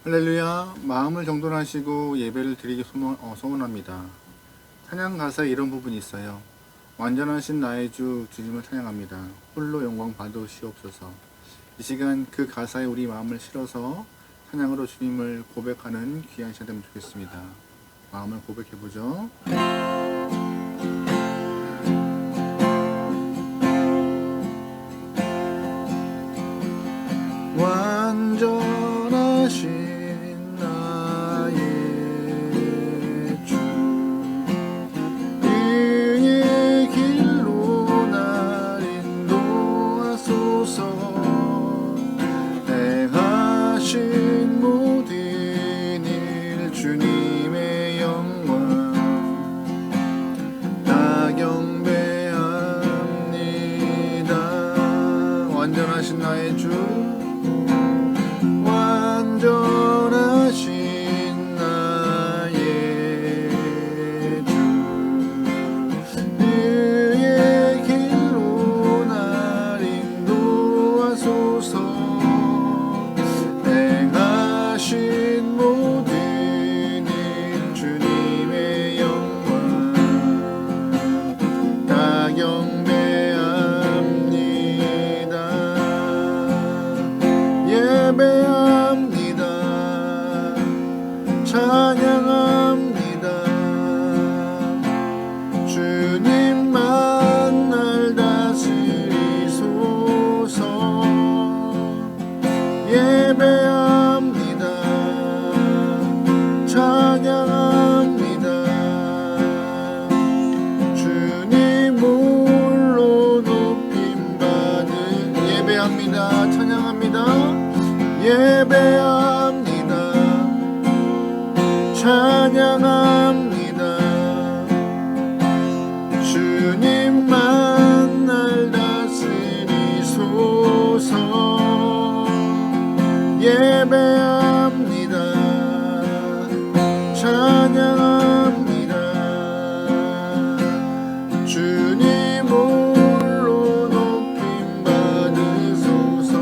할렐루야. 마음을 정돈하시고 예배를 드리기 소원합니다. 찬양 가사에 이런 부분이 있어요. 완전하신 나의 주 주님을 찬양합니다. 홀로 영광 받으시옵소서. 이 시간 그 가사에 우리 마음을 실어서 찬양으로 주님을 고백하는 귀한 시간 되면 좋겠습니다. 마음을 고백해보죠. 완전하신 완전하신 나의 주, 완전하신 나의 주, 그의 길로 날 인도하소서. 행하신 모든 일 주님의 영광 다 예배합니다. 찬양합니다. 주님만 날 다스리소서. 예배합니다. 찬양합니다. 주님 홀로 높임받은 예배합니다. 찬양합니다. 예배합니다. 찬양합니다. 주님만 날 다스리소서. 예배합니다. 찬양합니다. 주님 홀로 높임받으소서.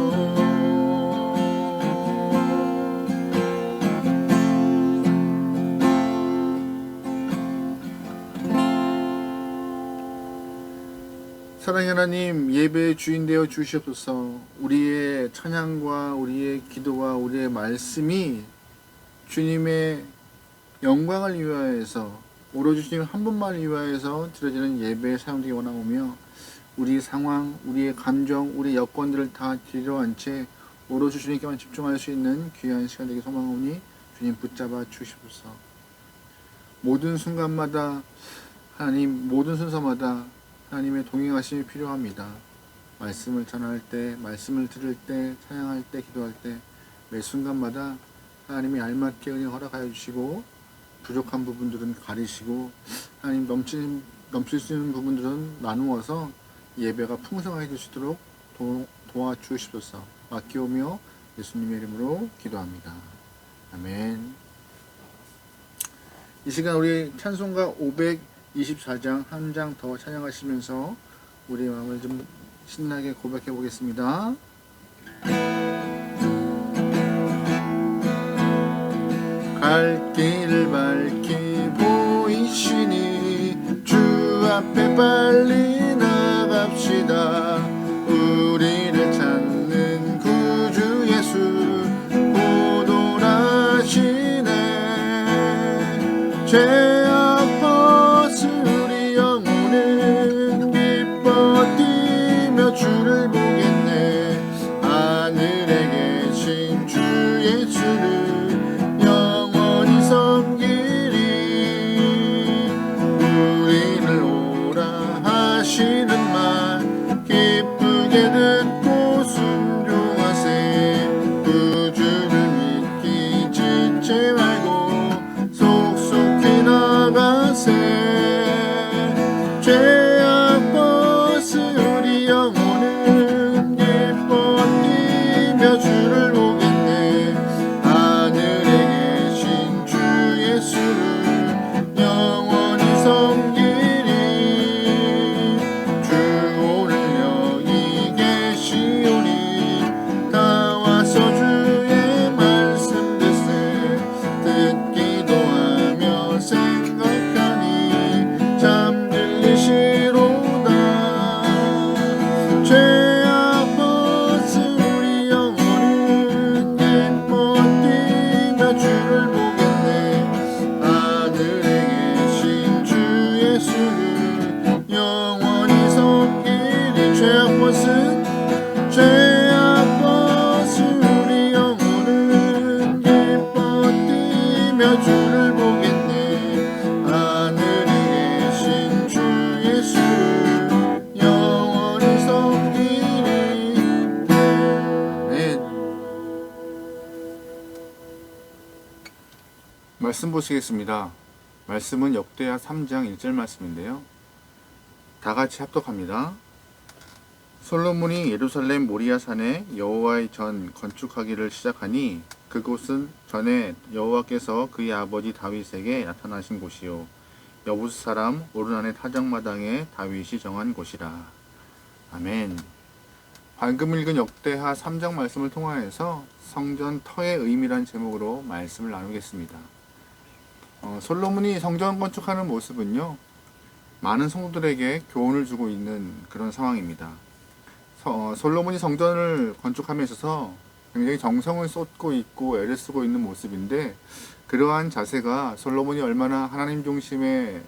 사랑의 하나님, 예배의 주인 되어 주시옵소서. 우리의 찬양과 우리의 기도와 우리의 말씀이 주님의 영광을 위하여서 오로지 주님 한 분만을 위하여서 드려지는 예배에 사용되기 원하오며, 우리 상황, 우리의 감정, 우리의 여건들을 다 뒤로 한 채 오로지 주님께만 집중할 수 있는 귀한 시간 되기 소망하오니 주님 붙잡아 주시옵소서. 모든 순간마다 하나님, 모든 순서마다 하나님의 동행하심이 필요합니다. 말씀을 전할 때, 말씀을 들을 때, 찬양할 때, 기도할 때 매 순간마다 하나님이 알맞게 은혜 허락하여 주시고, 부족한 부분들은 가리시고, 하나님 넘칠 수 있는 부분들은 나누어서 예배가 풍성하게 되시도록 도와주시옵소서. 맡기오며 예수님의 이름으로 기도합니다. 아멘. 이 시간 우리 찬송가 524장 한 장 더 찬양하시면서 우리의 마음을 좀 신나게 고백해 보겠습니다. 갈 길 밝히 보이시니 주 앞에 빨리 나갑시다. 우리를 찾는 구주 예수 곧 오라시네. 죄악 벗으리 영혼은 기뻐 뛰며 주를 보겠네. 하늘에 계신 주 예수를 영원히 섬기리. 우리를 오라 하시는 말 기쁘게 듣고 순종하세. 구주를 믿기 지체 말고 속속히 나 말씀 보시겠습니다. 말씀은 역대하 3장 1절 말씀인데요. 다 같이 합독합니다. 솔로몬이 예루살렘 모리아 산에 여호와의 전 건축하기를 시작하니 그곳은 전에 여호와께서 그의 아버지 다윗에게 나타나신 곳이요 여부스 사람 오르난의 타작마당에 다윗이 정한 곳이라. 아멘. 방금 읽은 역대하 3장 말씀을 통하여서 성전 터의 의미란 제목으로 말씀을 나누겠습니다. 솔로몬이 성전 건축하는 모습은요, 많은 성도들에게 교훈을 주고 있는 그런 상황입니다. 솔로몬이 성전을 건축함에 있어서 굉장히 정성을 쏟고 있고 애를 쓰고 있는 모습인데, 그러한 자세가 솔로몬이 얼마나 하나님 중심의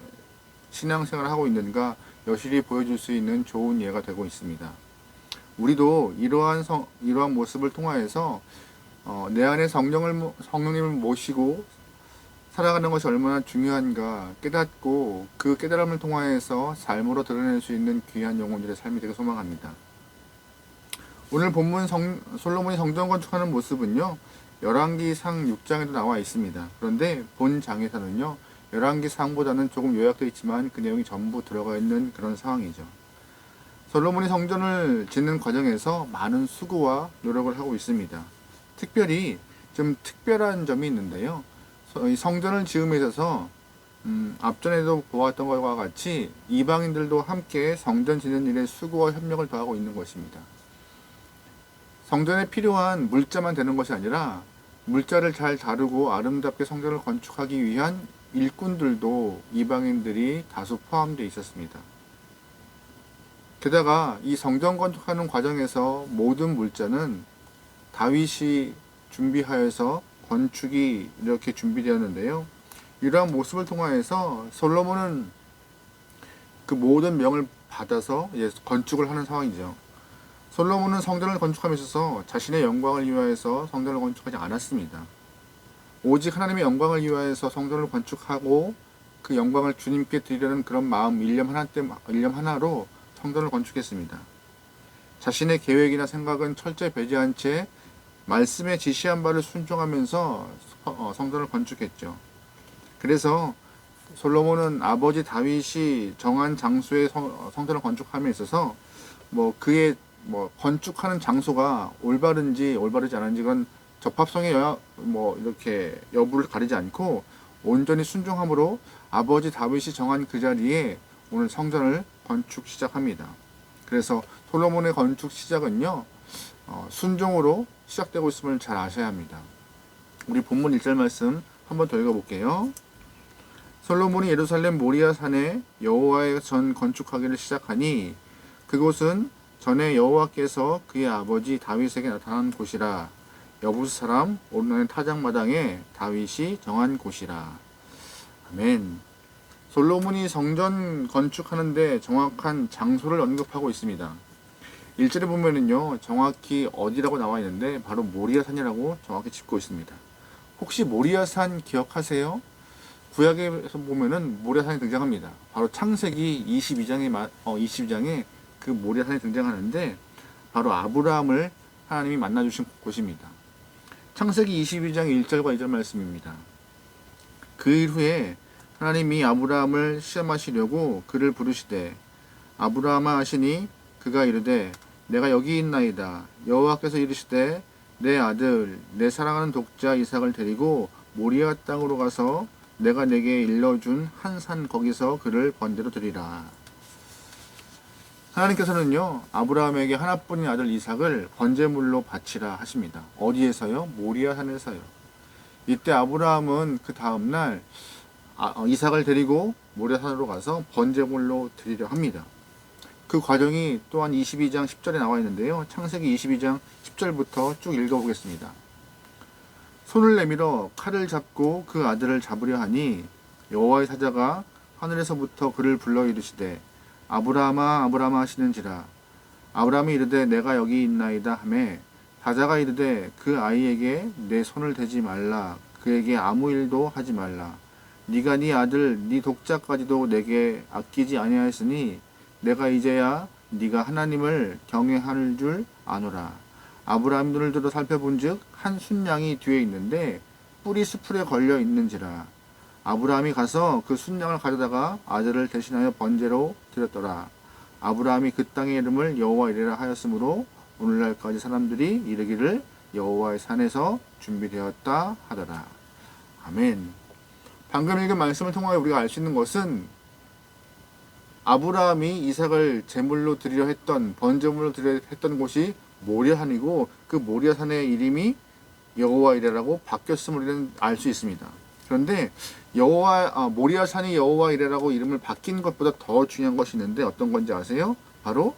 신앙생활을 하고 있는가 여실히 보여줄 수 있는 좋은 예가 되고 있습니다. 우리도 이러한 모습을 통하여서 내 안에 성령님을 모시고 살아가는 것이 얼마나 중요한가 깨닫고 그 깨달음을 통하여서 삶으로 드러낼 수 있는 귀한 영혼들의 삶이 되길 소망합니다. 오늘 본문 솔로몬이 성전 건축하는 모습은요, 열왕기상 6장에도 나와 있습니다. 그런데 본 장에서는요, 열왕기상보다는 조금 요약되어 있지만 그 내용이 전부 들어가 있는 그런 상황이죠. 솔로몬이 성전을 짓는 과정에서 많은 수고와 노력을 하고 있습니다. 특별히 좀 특별한 점이 있는데요. 이 성전을 지음에 있어서 앞전에도 보았던 것과 같이 이방인들도 함께 성전 짓는 일에 수고와 협력을 더하고 있는 것입니다. 성전에 필요한 물자만 되는 것이 아니라 물자를 잘 다루고 아름답게 성전을 건축하기 위한 일꾼들도 이방인들이 다수 포함되어 있었습니다. 게다가 이 성전 건축하는 과정에서 모든 물자는 다윗이 준비하여서 건축이 이렇게 준비되었는데요. 이러한 모습을 통하여서 솔로몬은 그 모든 명을 받아서 건축을 하는 상황이죠. 솔로몬은 성전을 건축함에 있어서 자신의 영광을 위하여서 성전을 건축하지 않았습니다. 오직 하나님의 영광을 위하여서 성전을 건축하고 그 영광을 주님께 드리려는 그런 마음, 일념 하나로 성전을 건축했습니다. 자신의 계획이나 생각은 철저히 배제한 채 말씀에 지시한 바를 순종하면서 성전을 건축했죠. 그래서 솔로몬은 아버지 다윗이 정한 장소에 성전을 건축함에 있어서 그의 건축하는 장소가 올바른지 올바르지 않은지 그건 적합성의 이렇게 여부를 가리지 않고 온전히 순종함으로 아버지 다윗이 정한 그 자리에 오늘 성전을 건축 시작합니다. 그래서 솔로몬의 건축 시작은요, 순종으로 시작되고 있음을 잘 아셔야 합니다. 우리 본문 1절 말씀 한번 더 읽어볼게요. 솔로몬이 예루살렘 모리아 산에 여호와의 전 건축하기를 시작하니 그곳은 전에 여호와께서 그의 아버지 다윗에게 나타난 곳이라. 여부스 사람 오르난의 타작마당에 다윗이 정한 곳이라. 아멘. 솔로몬이 성전 건축하는데 정확한 장소를 언급하고 있습니다. 1절에 보면은요, 정확히 어디라고 나와 있는데 바로 모리아산이라고 정확히 짚고 있습니다. 혹시 모리아산 기억하세요? 구약에서 보면은 모리아산이 등장합니다. 바로 창세기 22장에 그 모리아산이 등장하는데 바로 아브라함을 하나님이 만나주신 곳입니다. 창세기 22장 1절과 2절 말씀입니다. 그 일 후에 하나님이 아브라함을 시험하시려고 그를 부르시되 아브라함아 하시니 그가 이르되 내가 여기 있나이다. 여호와께서 이르시되 내 아들 내 사랑하는 독자 이삭을 데리고 모리아 땅으로 가서 내가 내게 일러준 한 산 거기서 그를 번제로 드리라. 하나님께서는요, 아브라함에게 하나뿐인 아들 이삭을 번제물로 바치라 하십니다. 어디에서요? 모리아 산에서요. 이때 아브라함은 그 다음날 이삭을 데리고 모리아 산으로 가서 번제물로 드리려 합니다. 그 과정이 또한 22장 10절에 나와 있는데요. 창세기 22장 10절부터 쭉 읽어보겠습니다. 손을 내밀어 칼을 잡고 그 아들을 잡으려 하니 여호와의 사자가 하늘에서부터 그를 불러 이르시되 아브라함아 아브라함아 하시는지라. 아브라함이 이르되 내가 여기 있나이다 하매 사자가 이르되 그 아이에게 내 손을 대지 말라. 그에게 아무 일도 하지 말라. 네가 네 아들 네 독자까지도 내게 아끼지 아니하였으니 내가 이제야 네가 하나님을 경외하는 줄 아노라. 아브라함 눈을 들어 살펴본즉 한 순양이 뒤에 있는데 뿔이 수풀에 걸려 있는지라. 아브라함이 가서 그 순양을 가져다가 아들을 대신하여 번제로 드렸더라. 아브라함이 그 땅의 이름을 여호와 이레라 하였으므로 오늘날까지 사람들이 이르기를 여호와의 산에서 준비되었다 하더라. 아멘. 방금 읽은 말씀을 통하여 우리가 알 수 있는 것은 아브라함이 이삭을 제물로 드리려 했던, 번제물로 드리려 했던 곳이 모리아산이고, 그 모리아산의 이름이 여호와 이레라고 바뀌었음을 우리는 알 수 있습니다. 그런데 모리아산이 여호와 이레라고 이름을 바뀐 것보다 더 중요한 것이 있는데 어떤 건지 아세요? 바로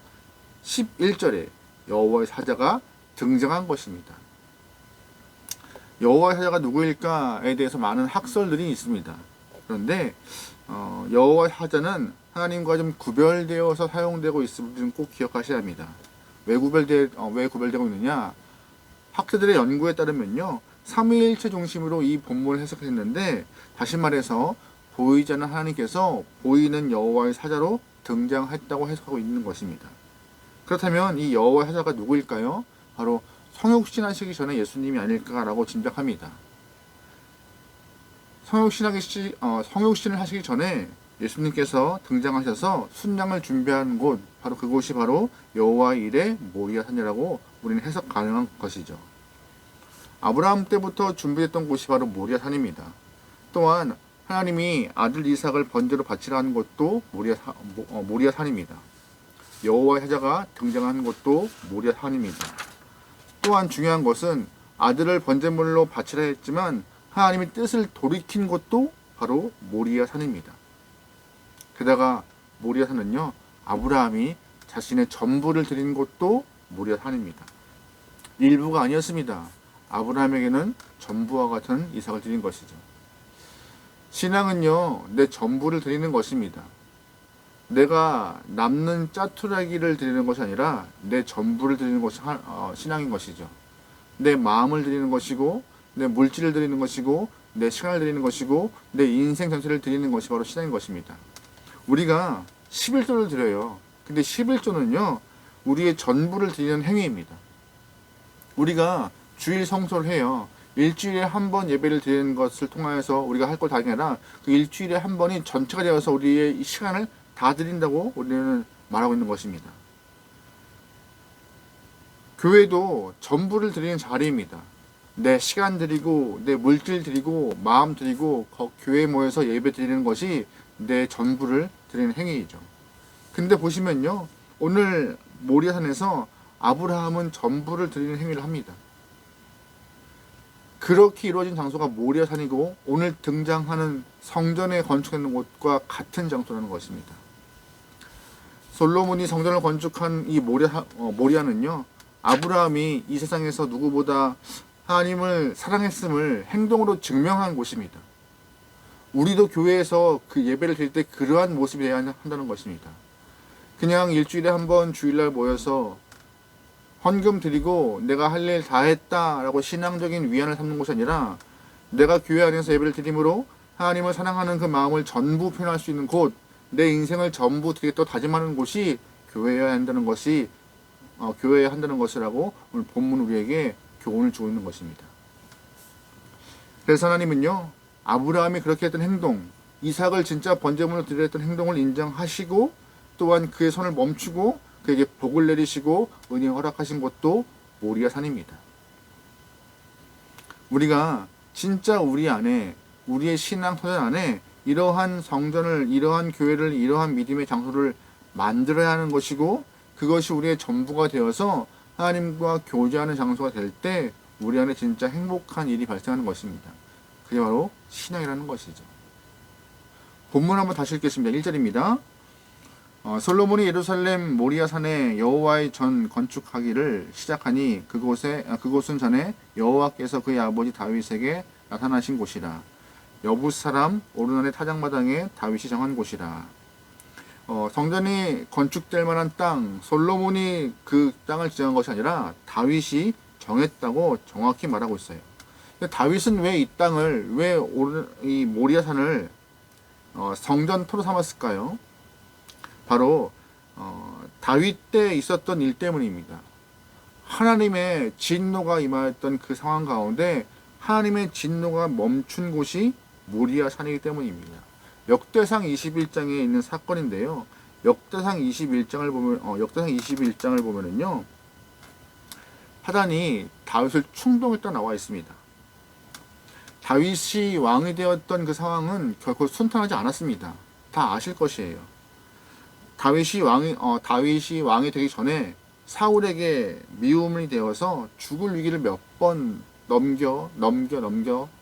11절에 여호와의 사자가 등장한 것입니다. 여호와의 사자가 누구일까에 대해서 많은 학설들이 있습니다. 그런데 여호와의 사자는 하나님과 좀 구별되어서 사용되고 있음을 좀 꼭 기억하셔야 합니다. 왜 구별되고 있느냐? 학자들의 연구에 따르면요, 삼위일체 중심으로 이 본문을 해석했는데, 다시 말해서 보이지 않는 하나님께서 보이는 여호와의 사자로 등장했다고 해석하고 있는 것입니다. 그렇다면 이 여호와의 사자가 누구일까요? 바로 성육신 하시기 전에 예수님이 아닐까라고 짐작합니다. 성육신을 하시기 전에 예수님께서 등장하셔서 순양을 준비한 곳, 바로 그곳이 바로 여호와의 이레 모리아산이라고 우리는 해석 가능한 것이죠. 아브라함 때부터 준비됐던 곳이 바로 모리아산입니다. 또한 하나님이 아들 이삭을 번제로 바치라 하는 것도 모리아산입니다. 여호와의 사자가 등장한 곳도 모리아산입니다. 또한 중요한 것은 아들을 번제물로 바치라 했지만 하나님이 뜻을 돌이킨 곳도 바로 모리아산입니다. 게다가 모리아산은요, 아브라함이 자신의 전부를 드린 곳도 모리아산입니다. 일부가 아니었습니다. 아브라함에게는 전부와 같은 이삭을 드린 것이죠. 신앙은요, 내 전부를 드리는 것입니다. 내가 남는 짜투라기를 드리는 것이 아니라 내 전부를 드리는 것이 신앙인 것이죠. 내 마음을 드리는 것이고, 내 물질을 드리는 것이고, 내 시간을 드리는 것이고, 내 인생 전체를 드리는 것이 바로 신앙인 것입니다. 우리가 11조를 드려요. 근데 11조는요, 우리의 전부를 드리는 행위입니다. 우리가 주일 성소를 해요. 일주일에 한 번 예배를 드리는 것을 통하여서 우리가 할 걸 다 아니라 그 일주일에 한 번이 전체가 되어서 우리의 이 시간을 다 드린다고 우리는 말하고 있는 것입니다. 교회도 전부를 드리는 자리입니다. 내 시간 드리고, 내 물질 드리고, 마음 드리고, 교회에 모여서 예배 드리는 것이 내 전부를 드리는 행위이죠. 근데 보시면요, 오늘 모리아산에서 아브라함은 전부를 드리는 행위를 합니다. 그렇게 이루어진 장소가 모리아산이고 오늘 등장하는 성전에 건축하는 곳과 같은 장소라는 것입니다. 솔로몬이 성전을 건축한 이 모리아는요, 아브라함이 이 세상에서 누구보다 하나님을 사랑했음을 행동으로 증명한 곳입니다. 우리도 교회에서 그 예배를 드릴 때 그러한 모습이 되어야 한다는 것입니다. 그냥 일주일에 한 번 주일날 모여서 헌금 드리고 내가 할 일 다 했다라고 신앙적인 위안을 삼는 것이 아니라, 내가 교회 안에서 예배를 드림으로 하나님을 사랑하는 그 마음을 전부 표현할 수 있는 곳, 내 인생을 전부 드리겠다고 다짐하는 곳이 교회여야 한다는 것이 교회여야 한다는 것이라고 오늘 본문 우리에게 교훈을 주고 있는 것입니다. 그래서 하나님은요, 아브라함이 그렇게 했던 행동, 이삭을 진짜 번제물로 드리려 했던 행동을 인정하시고, 또한 그의 손을 멈추고 그에게 복을 내리시고 은혜 허락하신 곳도 모리아산입니다. 우리가 진짜 우리 안에, 우리의 신앙 터전 안에 이러한 성전을, 이러한 교회를, 이러한 믿음의 장소를 만들어야 하는 것이고, 그것이 우리의 전부가 되어서 하나님과 교제하는 장소가 될 때 우리 안에 진짜 행복한 일이 발생하는 것입니다. 그게 바로 신앙이라는 것이죠. 본문 한번 다시 읽겠습니다. 1절입니다. 솔로몬이 예루살렘 모리아산에 여호와의 전 건축하기를 시작하니 그곳은 전에 여호와께서 그의 아버지 다윗에게 나타나신 곳이라. 여부스 사람 오르난의 타작마당에 다윗이 정한 곳이라. 성전이 건축될 만한 땅, 솔로몬이 그 땅을 지정한 것이 아니라 다윗이 정했다고 정확히 말하고 있어요. 다윗은 왜 이 땅을, 왜 이 모리아산을 성전토로 삼았을까요? 바로 다윗 때 있었던 일 때문입니다. 하나님의 진노가 임하였던 그 상황 가운데 하나님의 진노가 멈춘 곳이 모리아 산이기 때문입니다. 역대상 21장에 있는 사건인데요. 역대상 21장을 보면은요. 사단이 다윗을 충동했다 나와 있습니다. 다윗이 왕이 되었던 그 상황은 결코 순탄하지 않았습니다. 다 아실 것이에요. 다윗이 왕이 되기 전에 사울에게 미움이 되어서 죽을 위기를 몇 번 넘겨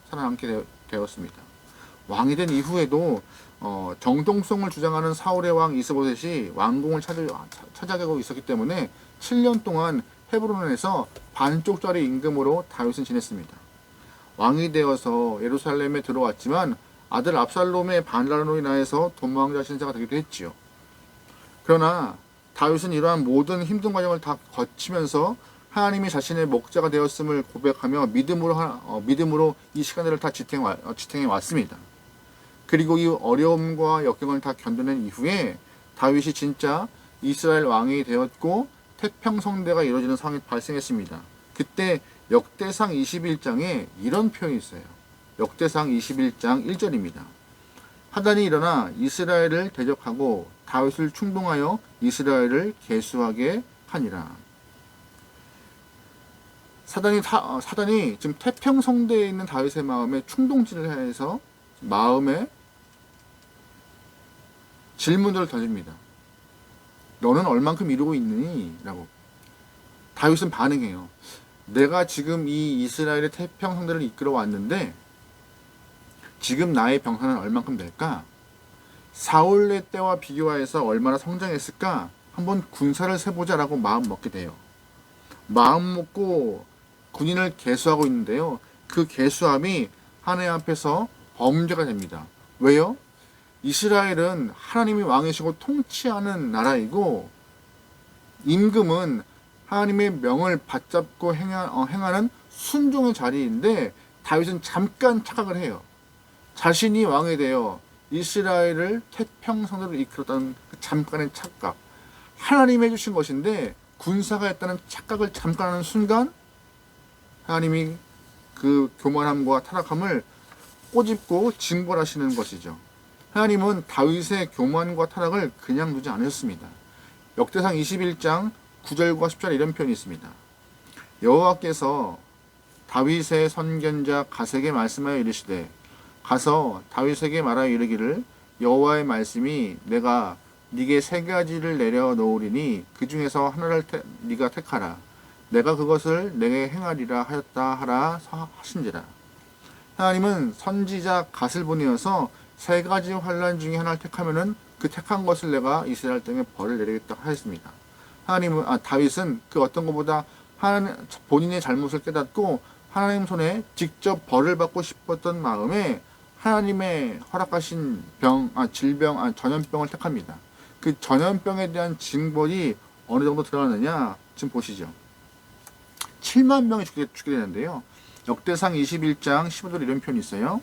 살아남게 되었습니다. 왕이 된 이후에도 정통성을 주장하는 사울의 왕 이스보셋이 왕궁을 찾아가고 있었기 때문에 7년 동안 헤브론에서 반쪽짜리 임금으로 다윗은 지냈습니다. 왕이 되어서 예루살렘에 들어왔지만 아들 압살롬의 반란으로 인하여서 도망자 신세가 되기도 했지요. 그러나 다윗은 이러한 모든 힘든 과정을 다 거치면서 하나님이 자신의 목자가 되었음을 고백하며 믿음으로 이 시간들을 다 지탱해 왔습니다. 그리고 이 어려움과 역경을 다 견뎌낸 이후에 다윗이 진짜 이스라엘 왕이 되었고 태평성대가 이루어지는 상황이 발생했습니다. 그때 역대상 21장에 이런 표현이 있어요. 역대상 21장 1절입니다. 하단이 일어나 이스라엘을 대적하고 다윗을 충동하여 이스라엘을 계수하게 하니라. 사단이 지금 태평성대에 있는 다윗의 마음에 충동질을 해서 마음에 질문들을 던집니다. 너는 얼만큼 이루고 있느니? 라고. 다윗은 반응해요. 내가 지금 이 이스라엘의 태평성대를 이끌어 왔는데 지금 나의 병사는 얼만큼 될까? 사울의 때와 비교하여서 얼마나 성장했을까? 한번 군사를 세보자라고 마음 먹게 돼요. 마음 먹고 군인을 계수하고 있는데요. 그 계수함이 하나님 앞에서 범죄가 됩니다. 왜요? 이스라엘은 하나님이 왕이시고 통치하는 나라이고 임금은 하나님의 명을 받잡고 행하는 순종의 자리인데 다윗은 잠깐 착각을 해요. 자신이 왕이 되어 이스라엘을 태평성대로 이끌었다는 그 잠깐의 착각. 하나님이 해주신 것인데 군사가 했다는 착각을 잠깐 하는 순간 하나님이 그 교만함과 타락함을 꼬집고 징벌하시는 것이죠. 하나님은 다윗의 교만과 타락을 그냥 두지 않으셨습니다. 역대상 21장 9절과 10절에 이런 표현이 있습니다. 여호와께서 다윗의 선견자 갓에게 말씀하여 이르시되 가서 다윗에게 말하여 이르기를 여호와의 말씀이 내가 네게 세 가지를 내려 놓으리니 그 중에서 하나를 네가 택하라. 내가 그것을 내게 행하리라 하였다 하라 하신지라. 하나님은 선지자 갓을 보내어서 세 가지 환난 중에 하나를 택하면은 그 택한 것을 내가 이스라엘 땅에 벌을 내리겠다 하였습니다. 다윗은 그 어떤 것보다 본인의 잘못을 깨닫고 하나님 손에 직접 벌을 받고 싶었던 마음에 하나님의 허락하신 전염병을 택합니다. 그 전염병에 대한 징벌이 어느 정도 드러나느냐 지금 보시죠. 7만 명이 죽게 되는데요. 역대상 21장 15절 이런 표현이 있어요.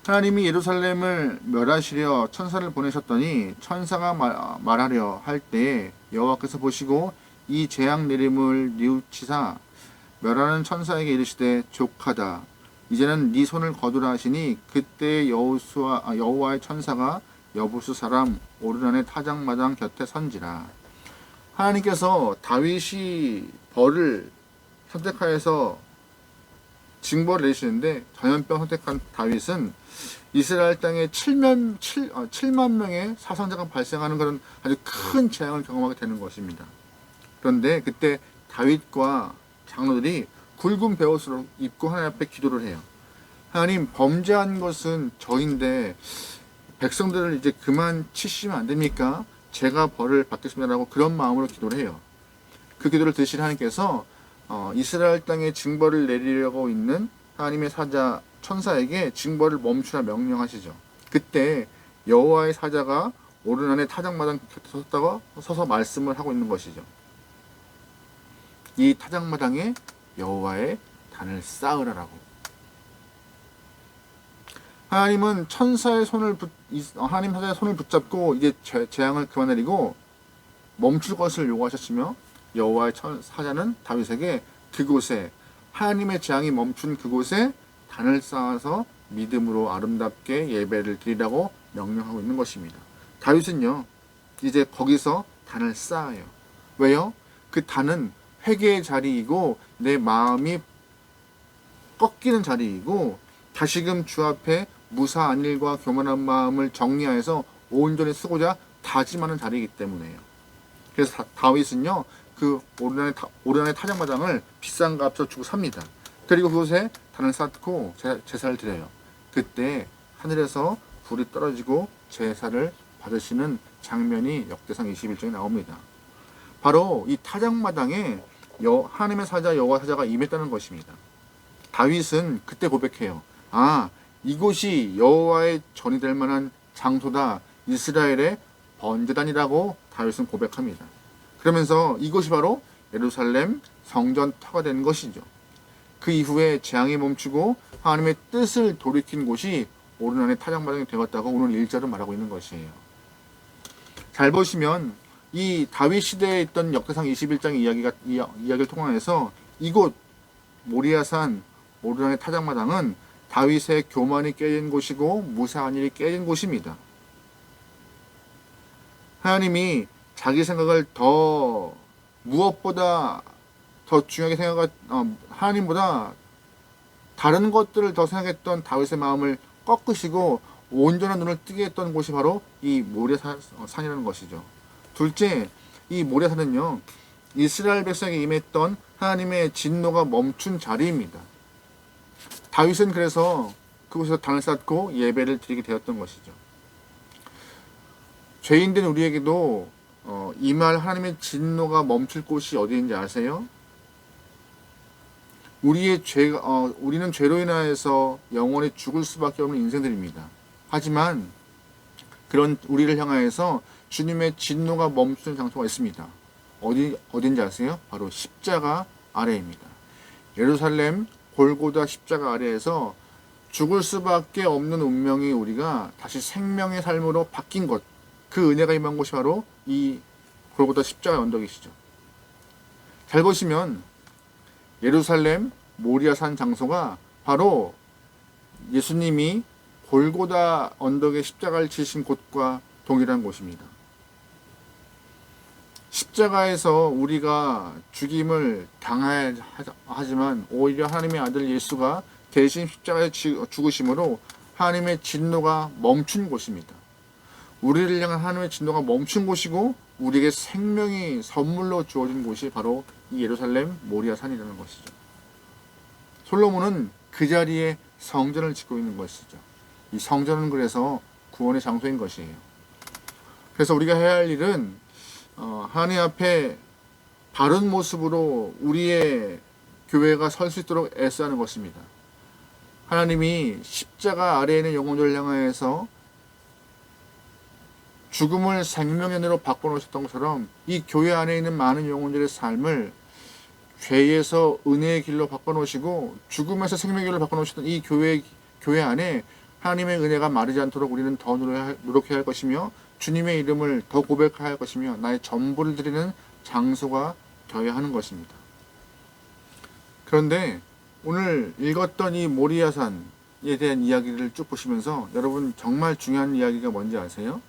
하나님이 예루살렘을 멸하시려 천사를 보내셨더니 천사가 말하려 할 때에 여호와께서 보시고 이 재앙 내림을 뉘우치사 멸하는 천사에게 이르시되 족하다. 이제는 네 손을 거두라 하시니 그때 여호와의 천사가 여부수 사람 오르난의 타작마당 곁에 선지라. 하나님께서 다윗이 벌을 선택하여서 징벌을 내리시는데 전염병 선택한 다윗은 이스라엘 땅에 7만 명의 사상자가 발생하는 그런 아주 큰 재앙을 경험하게 되는 것입니다. 그런데 그때 다윗과 장로들이 굵은 베옷을 입고 하나님 앞에 기도를 해요. 하나님, 범죄한 것은 저인데 백성들을 이제 그만 치시면 안 됩니까? 제가 벌을 받겠습니다라고 그런 마음으로 기도를 해요. 그 기도를 들으신 하나님께서 이스라엘 땅에 징벌을 내리려고 있는 하나님의 사자 천사에게 징벌을 멈추라 명령하시죠. 그때 여호와의 사자가 오르난의 타작마당 곁에 서서 말씀을 하고 있는 것이죠. 이 타작마당에 여호와의 단을 쌓으라라고. 하나님 사자의 손을 붙잡고 이제 재앙을 그만 내리고 멈출 것을 요구하셨으며 여호와의 사자는 다윗에게 그곳에 하나님의 재앙이 멈춘 그곳에 단을 쌓아서 믿음으로 아름답게 예배를 드리라고 명령하고 있는 것입니다. 다윗은요, 이제 거기서 단을 쌓아요. 왜요? 그 단은 회개의 자리이고 내 마음이 꺾이는 자리이고 다시금 주 앞에 무사한 일과 교만한 마음을 정리하여서 온전히 쓰고자 다짐하는 자리이기 때문에요. 그래서 다윗은요, 그 오르난의 타작마당을 비싼 값을 주고 삽니다. 그리고 그곳에 단을 쌓고 제사를 드려요. 그때 하늘에서 불이 떨어지고 제사를 받으시는 장면이 역대상 21장에 나옵니다. 바로 이 타작마당에 하나님의 사자 여호와 사자가 임했다는 것입니다. 다윗은 그때 고백해요. 아, 이곳이 여호와의 전이 될 만한 장소다. 이스라엘의 번제단이라고 다윗은 고백합니다. 그러면서 이곳이 바로 예루살렘 성전 터가 된 것이죠. 그 이후에 재앙이 멈추고 하나님의 뜻을 돌이킨 곳이 오르난의 타작마당이 되었다고 오늘 1절은 말하고 있는 것이에요. 잘 보시면 이 다윗 시대에 있던 역대상 21장 이야기를 통해서 이곳 모리아산 오르난의 타작마당은 다윗의 교만이 깨진 곳이고 무사한 일이 깨진 곳입니다. 하나님이 자기 생각을 더 무엇보다 더 중요하게 하나님보다 다른 것들을 더 생각했던 다윗의 마음을 꺾으시고 온전한 눈을 뜨게 했던 곳이 바로 이 모리아산이라는 것이죠. 둘째, 이 모리아산은요, 이스라엘 백성에게 임했던 하나님의 진노가 멈춘 자리입니다. 다윗은 그래서 그곳에서 단을 쌓고 예배를 드리게 되었던 것이죠. 죄인된 우리에게도 임할 하나님의 진노가 멈출 곳이 어디인지 아세요? 우리는 죄로 인하여서 영원히 죽을 수밖에 없는 인생들입니다. 하지만 그런 우리를 향하여서 주님의 진노가 멈추는 장소가 있습니다. 어딘지 아세요? 바로 십자가 아래입니다. 예루살렘 골고다 십자가 아래에서 죽을 수밖에 없는 운명이 우리가 다시 생명의 삶으로 바뀐 것, 그 은혜가 임한 곳이 바로 이 골고다 십자가 언덕이시죠. 잘 보시면 예루살렘 모리아산 장소가 바로 예수님이 골고다 언덕에 십자가를 지신 곳과 동일한 곳입니다. 십자가에서 우리가 죽임을 당해야 하지만 오히려 하나님의 아들 예수가 대신 십자가에 죽으심으로 하나님의 진노가 멈춘 곳입니다. 우리를 향한 하나님의 진노가 멈춘 곳이고 우리에게 생명이 선물로 주어진 곳이 바로 이 예루살렘 모리아산이라는 것이죠. 솔로몬은 그 자리에 성전을 짓고 있는 것이죠. 이 성전은 그래서 구원의 장소인 것이에요. 그래서 우리가 해야 할 일은 하나님 앞에 바른 모습으로 우리의 교회가 설 수 있도록 애쓰는 것입니다. 하나님이 십자가 아래에 있는 영혼들을 향하여서 죽음을 생명의 은혜로 바꿔놓으셨던 것처럼 이 교회 안에 있는 많은 영혼들의 삶을 죄에서 은혜의 길로 바꿔놓으시고 죽음에서 생명의 길로 바꿔놓으셨던 이 교회 안에 하나님의 은혜가 마르지 않도록 우리는 더 노력해야 할 것이며 주님의 이름을 더 고백해야 할 것이며 나의 전부를 드리는 장소가 되어야 하는 것입니다. 그런데 오늘 읽었던 이 모리아산에 대한 이야기를 쭉 보시면서 여러분 정말 중요한 이야기가 뭔지 아세요?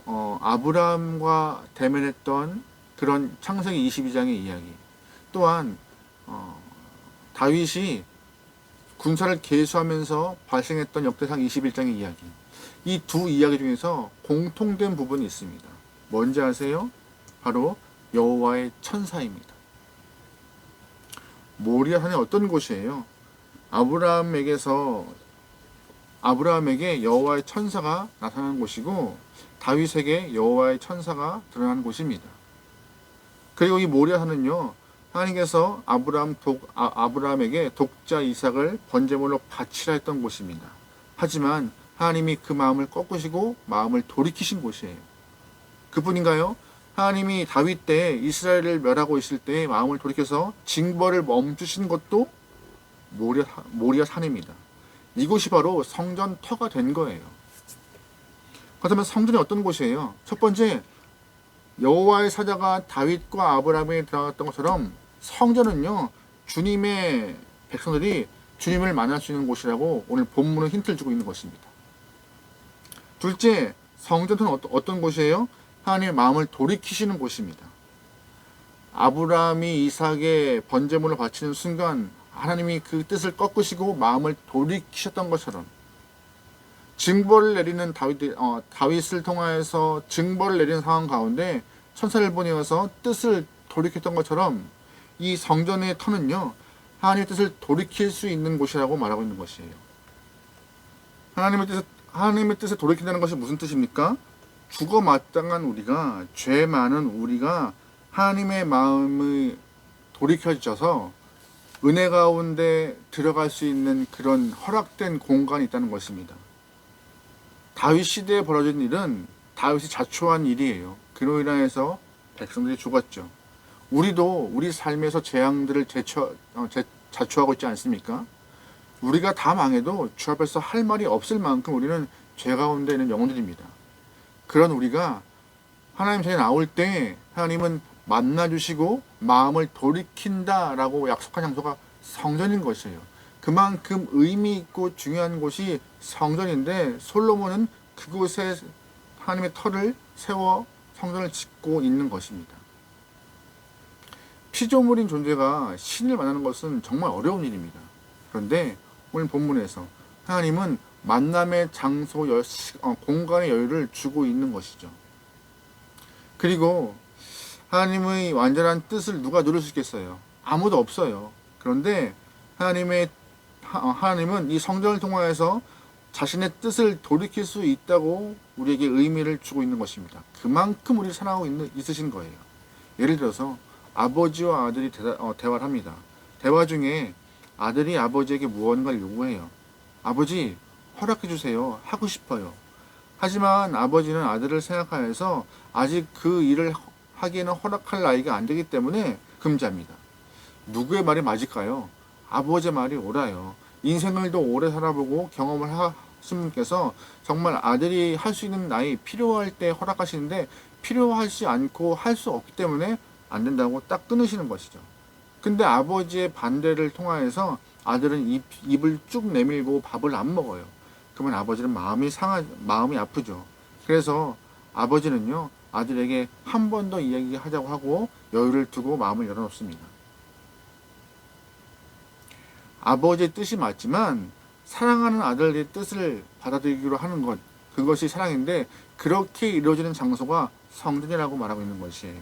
아브라함과 대면했던 그런 창세기 22장의 이야기, 또한 다윗이 군사를 계수하면서 발생했던 역대상 21장의 이야기, 이 두 이야기 중에서 공통된 부분이 있습니다. 뭔지 아세요? 바로 여호와의 천사입니다. 모리아산이 어떤 곳이에요? 아브라함에게 여호와의 천사가 나타나는 곳이고 다윗에게 여호와의 천사가 드러나는 곳입니다. 그리고 이 모리아산은요, 하나님께서 아브라함에게 독자 이삭을 번제물로 바치라 했던 곳입니다. 하지만 하나님이 그 마음을 꺾으시고 마음을 돌이키신 곳이에요. 그뿐인가요? 하나님이 다윗 때 이스라엘을 멸하고 있을 때 마음을 돌이켜서 징벌을 멈추신 것도 모리아산입니다. 이곳이 바로 성전터가 된 거예요. 그렇다면 성전이 어떤 곳이에요? 첫 번째, 여호와의 사자가 다윗과 아브라함에 들어갔던 것처럼 성전은요, 주님의 백성들이 주님을 만날 수 있는 곳이라고 오늘 본문은 힌트를 주고 있는 것입니다. 둘째, 성전은 어떤 곳이에요? 하나님의 마음을 돌이키시는 곳입니다. 아브라함이 이삭의 번제물을 바치는 순간 하나님이 그 뜻을 꺾으시고 마음을 돌이키셨던 것처럼 징벌을 내리는 다윗을 통하여서 징벌을 내리는 상황 가운데 천사를 보내어서 뜻을 돌이켰던 것처럼 이 성전의 터는요, 하나님의 뜻을 돌이킬 수 있는 곳이라고 말하고 있는 것이에요. 하나님의 뜻을 돌이킨다는 것이 무슨 뜻입니까? 죽어 마땅한 우리가, 죄 많은 우리가 하나님의 마음이 돌이켜져서 은혜 가운데 들어갈 수 있는 그런 허락된 공간이 있다는 것입니다. 다윗 시대에 벌어진 일은 다윗이 자초한 일이에요. 그로 인하여서 백성들이 죽었죠. 우리도 우리 삶에서 재앙들을 자초하고 있지 않습니까? 우리가 다 망해도 주 앞에서 할 말이 없을 만큼 우리는 죄 가운데 있는 영혼들입니다. 그런 우리가 하나님 전에 나올 때 하나님은 만나주시고 마음을 돌이킨다라고 약속한 장소가 성전인 것이에요. 그만큼 의미 있고 중요한 곳이 성전인데 솔로몬은 그곳에 하나님의 터를 세워 성전을 짓고 있는 것입니다. 피조물인 존재가 신을 만나는 것은 정말 어려운 일입니다. 그런데 오늘 본문에서 하나님은 만남의 장소, 공간의 여유를 주고 있는 것이죠. 그리고 하나님의 완전한 뜻을 누가 누릴 수 있겠어요? 아무도 없어요. 그런데 하나님은 이 성전을 통하여서 자신의 뜻을 돌이킬 수 있다고 우리에게 의미를 주고 있는 것입니다. 그만큼 우리를 사랑하고 있으신 거예요. 예를 들어서 아버지와 아들이 대화를 합니다. 대화 중에 아들이 아버지에게 무언가를 요구해요. 아버지, 허락해 주세요. 하고 싶어요. 하지만 아버지는 아들을 생각하여서 아직 그 일을 하기에는 허락할 나이가 안 되기 때문에 금지합니다. 누구의 말이 맞을까요? 아버지의 말이 옳아요. 인생을 더 오래 살아보고 경험을 하신 분께서 정말 아들이 할 수 있는 나이, 필요할 때 허락하시는데 필요하지 않고 할 수 없기 때문에 안 된다고 딱 끊으시는 것이죠. 근데 아버지의 반대를 통하여서 아들은 입을 쭉 내밀고 밥을 안 먹어요. 그러면 아버지는 마음이 아프죠. 그래서 아버지는요, 아들에게 한 번 더 이야기하자고 하고 여유를 두고 마음을 열어놓습니다. 아버지의 뜻이 맞지만 사랑하는 아들의 뜻을 받아들이기로 하는 것, 그것이 사랑인데 그렇게 이루어지는 장소가 성전이라고 말하고 있는 것이에요.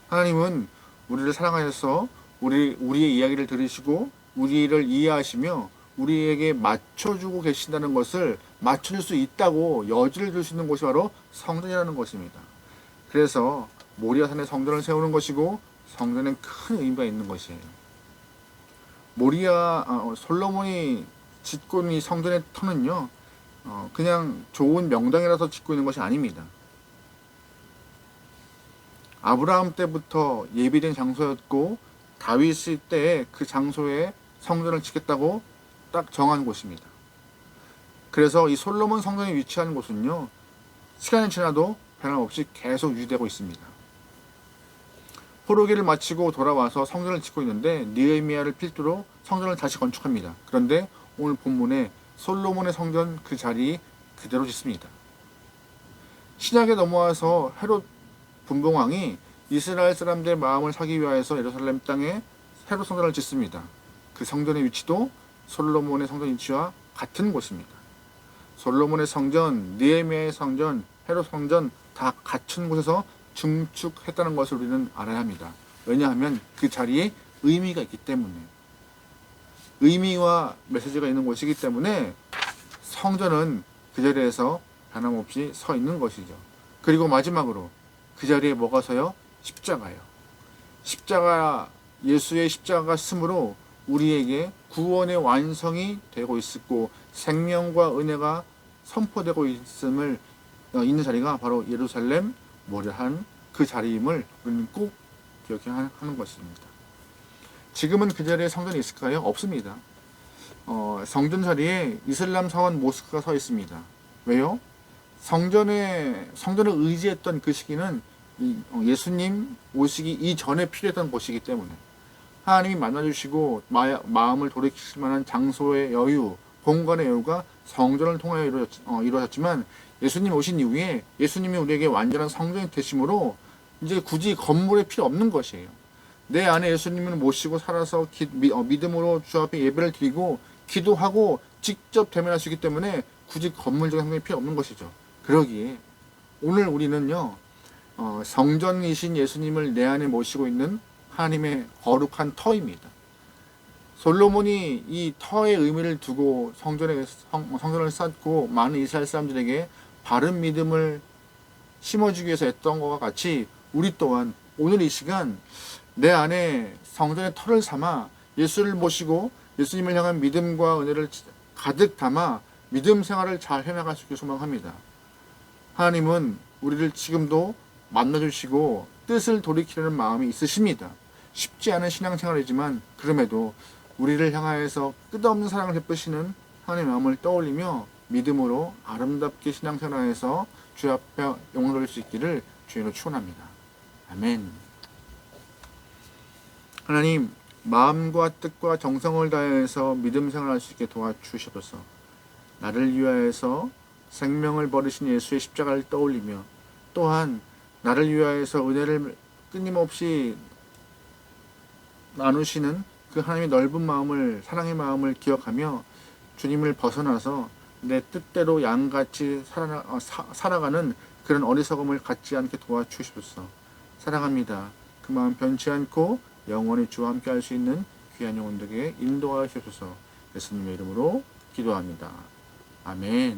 하나님은 우리를 사랑하셔서 우리의 이야기를 들으시고 우리를 이해하시며 우리에게 맞춰주고 계신다는 것을 맞춰줄 수 있다고 여지를 줄 수 있는 곳이 바로 성전이라는 것입니다. 그래서 모리아산에 성전을 세우는 것이고 성전엔 큰 의미가 있는 것이에요. 솔로몬이 짓고 있는 이 성전의 터는요, 그냥 좋은 명당이라서 짓고 있는 것이 아닙니다. 아브라함 때부터 예비된 장소였고 다윗 때에 그 장소에 성전을 짓겠다고 딱 정한 곳입니다. 그래서 이 솔로몬 성전이 위치한 곳은요, 시간이 지나도 변함없이 계속 유지되고 있습니다. 포로기를 마치고 돌아와서 성전을 짓고 있는데 느헤미야를 필두로 성전을 다시 건축합니다. 그런데 오늘 본문에 솔로몬의 성전 그 자리 그대로 짓습니다. 신약에 넘어와서 헤롯 분봉왕이 이스라엘 사람들의 마음을 사기 위하여서 예루살렘 땅에 새로 성전을 짓습니다. 그 성전의 위치도 솔로몬의 성전 위치와 같은 곳입니다. 솔로몬의 성전, 느헤미야의 성전, 헤롯 성전 다 갖춘 곳에서 증축했다는 것을 우리는 알아야 합니다. 왜냐하면 그 자리에 의미가 있기 때문에, 의미와 메시지가 있는 곳이기 때문에 성전은 그 자리에서 변함없이 서 있는 것이죠. 그리고 마지막으로 그 자리에 뭐가 서요? 십자가요. 예수의 십자가가 스므로 우리에게 구원의 완성이 되고 있고 생명과 은혜가 선포되고 있는 자리가 바로 예루살렘 모려한 그 자리임을 우리는 꼭 기억해야 하는 것입니다. 지금은 그 자리에 성전이 있을까요? 없습니다. 성전 자리에 이슬람 사원 모스크가 서 있습니다. 왜요? 성전을 의지했던 그 시기는 예수님 오시기 이전에 필요했던 곳이기 때문에, 하나님이 만나주시고 마음을 돌이키실 만한 장소의 여유, 공간의 여유가 성전을 통하여 이루어졌지만 예수님 오신 이후에 예수님이 우리에게 완전한 성전이 되심으로 이제 굳이 건물에 필요 없는 것이에요. 내 안에 예수님을 모시고 살아서 믿음으로 주 앞에 예배를 드리고 기도하고 직접 대면할 수 있기 때문에 굳이 건물적인 성전이 필요 없는 것이죠. 그러기에 오늘 우리는요, 성전이신 예수님을 내 안에 모시고 있는 하나님의 거룩한 터입니다. 솔로몬이 이 터의 의미를 두고 성전을 쌓고 많은 이스라엘 사람들에게 바른 믿음을 심어주기 위해서 했던 것과 같이 우리 또한 오늘 이 시간 내 안에 성전의 터를 삼아 예수를 모시고 예수님을 향한 믿음과 은혜를 가득 담아 믿음 생활을 잘 해나갈 수 있기를 소망합니다. 하나님은 우리를 지금도 만나주시고 뜻을 돌이키려는 마음이 있으십니다. 쉽지 않은 신앙생활이지만 그럼에도 우리를 향하여서 끝없는 사랑을 베푸시는 하나님의 마음을 떠올리며 믿음으로 아름답게 신앙생활에서 주 앞에 영광 돌릴 수 있기를 주의로 축원합니다. 아멘. 하나님, 마음과 뜻과 정성을 다해서 믿음 생활할 수 있게 도와주시옵소서. 나를 위하여서 생명을 버리신 예수의 십자가를 떠올리며 또한 나를 위하여서 은혜를 끊임없이 나누시는 그 하나님의 넓은 마음을, 사랑의 마음을 기억하며 주님을 벗어나서 내 뜻대로 양같이 살아가는 그런 어리석음을 갖지 않게 도와주시옵소서. 사랑합니다. 그 마음 변치 않고 영원히 주와 함께 할 수 있는 귀한 영혼들에게 인도하시옵소서. 예수님의 이름으로 기도합니다. 아멘.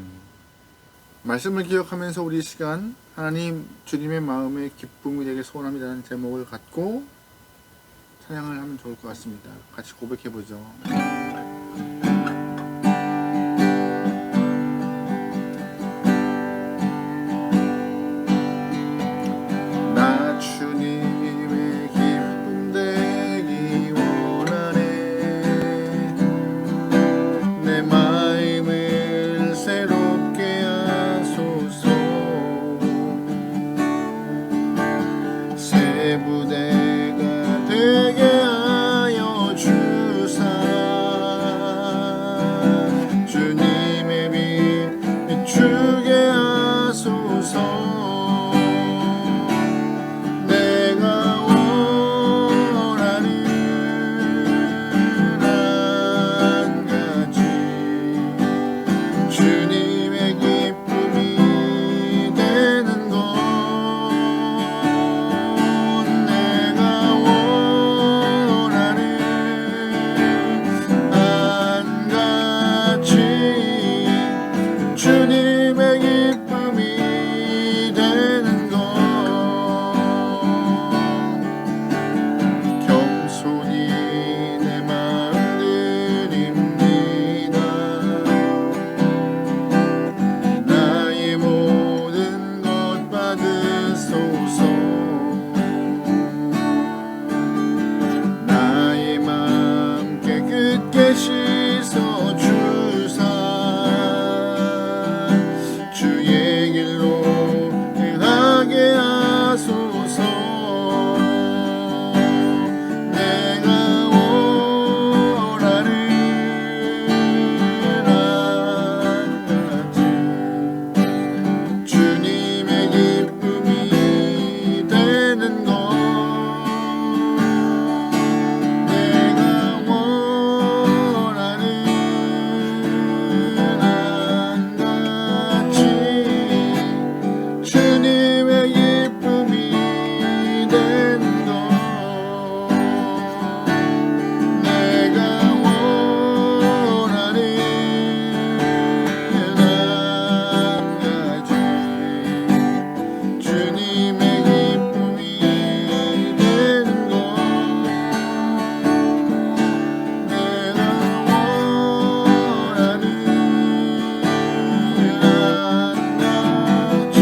말씀을 기억하면서 우리 시간 하나님 주님의 마음에 기쁨이 되길 소원합니다는 제목을 갖고 찬양을 하면 좋을 것 같습니다. 같이 고백해보죠. 나 주님의 기쁨 되기 원하네. 내 마음을 새롭게 하소서. 새 부대가 되게 하여 주사. 주님의 빛 비추게 하소서. 주님의 기쁨이 되는 것, 겸손히 내 마음 드립니다. 나의 모든 것 받으소서. 나의 마음 깨끗게 씻어 주사. 주의 길로 행하게 하소서. 내가 원하는 한 가지 주님의 기쁨이 되는 것. 내가 원하는 한 가지 주님의 기쁨이 되는 것. 내가 원하는 한 가지 주님의 기쁨이 되는 것. 내가 원하는 한 가지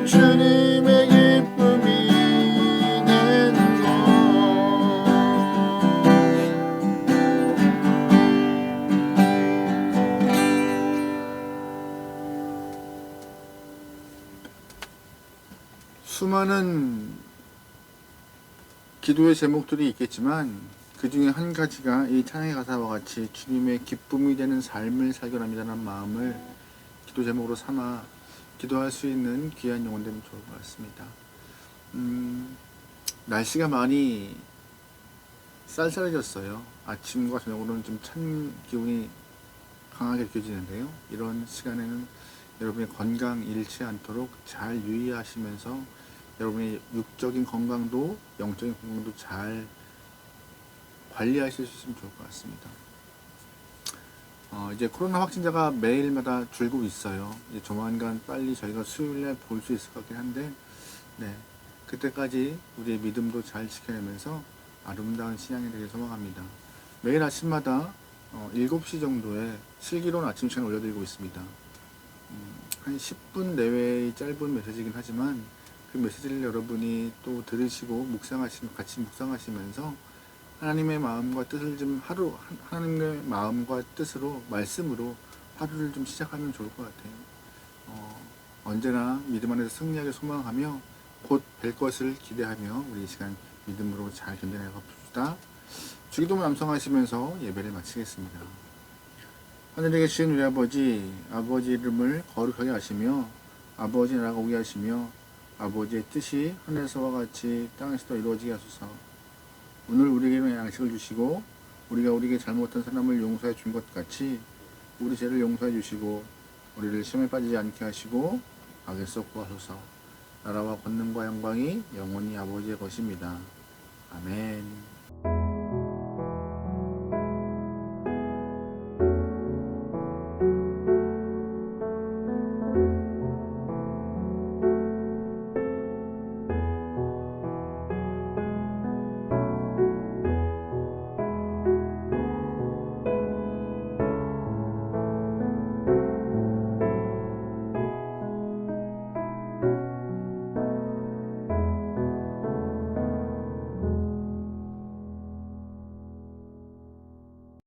주님의 기쁨이 되는 것. 수많은 기도의 제목들이 있겠지만 그 중에 한 가지가 이 찬양의 가사와 같이 주님의 기쁨이 되는 삶을 살겨납니다라는 마음을 기도 제목으로 삼아 기도할 수 있는 귀한 영혼 되면 좋을 것 같습니다. 날씨가 많이 쌀쌀해졌어요. 아침과 저녁으로는 좀 찬 기운이 강하게 느껴지는데요. 이런 시간에는 여러분의 건강 잃지 않도록 잘 유의하시면서 여러분의 육적인 건강도 영적인 건강도 잘 관리하실 수 있으면 좋을 것 같습니다. 이제 코로나 확진자가 매일마다 줄고 있어요. 이제 조만간 빨리 저희가 수요일날 볼 수 있을 것 같긴 한데, 네, 그때까지 우리의 믿음도 잘 지켜내면서 아름다운 신앙이 되길 소망합니다. 매일 아침마다 7시 정도에 슬기로운 아침 시간을 올려드리고 있습니다. 한 10분 내외의 짧은 메시지이긴 하지만 그 메시지를 여러분이 또 들으시고 같이 묵상하시면서 하나님의 마음과 뜻을 좀 하나님의 마음과 뜻으로 말씀으로 하루를 좀 시작하면 좋을 것 같아요. 언제나 믿음 안에서 승리하게 소망하며 곧 뵐 것을 기대하며 우리 이 시간 믿음으로 잘 견뎌내 봅시다. 주기도문 암송하시면서 예배를 마치겠습니다. 하늘에 계신 우리 아버지, 아버지 이름을 거룩하게 하시며 아버지 나라가 오게 하시며 아버지의 뜻이 하늘에서와 같이 땅에서도 이루어지게 하소서. 오늘 우리에게 양식을 주시고 우리가 우리에게 잘못한 사람을 용서해 준 것 같이 우리 죄를 용서해 주시고 우리를 시험에 빠지지 않게 하시고 악에서 구하소서. 나라와 권능과 영광이 영원히 아버지의 것입니다. 아멘.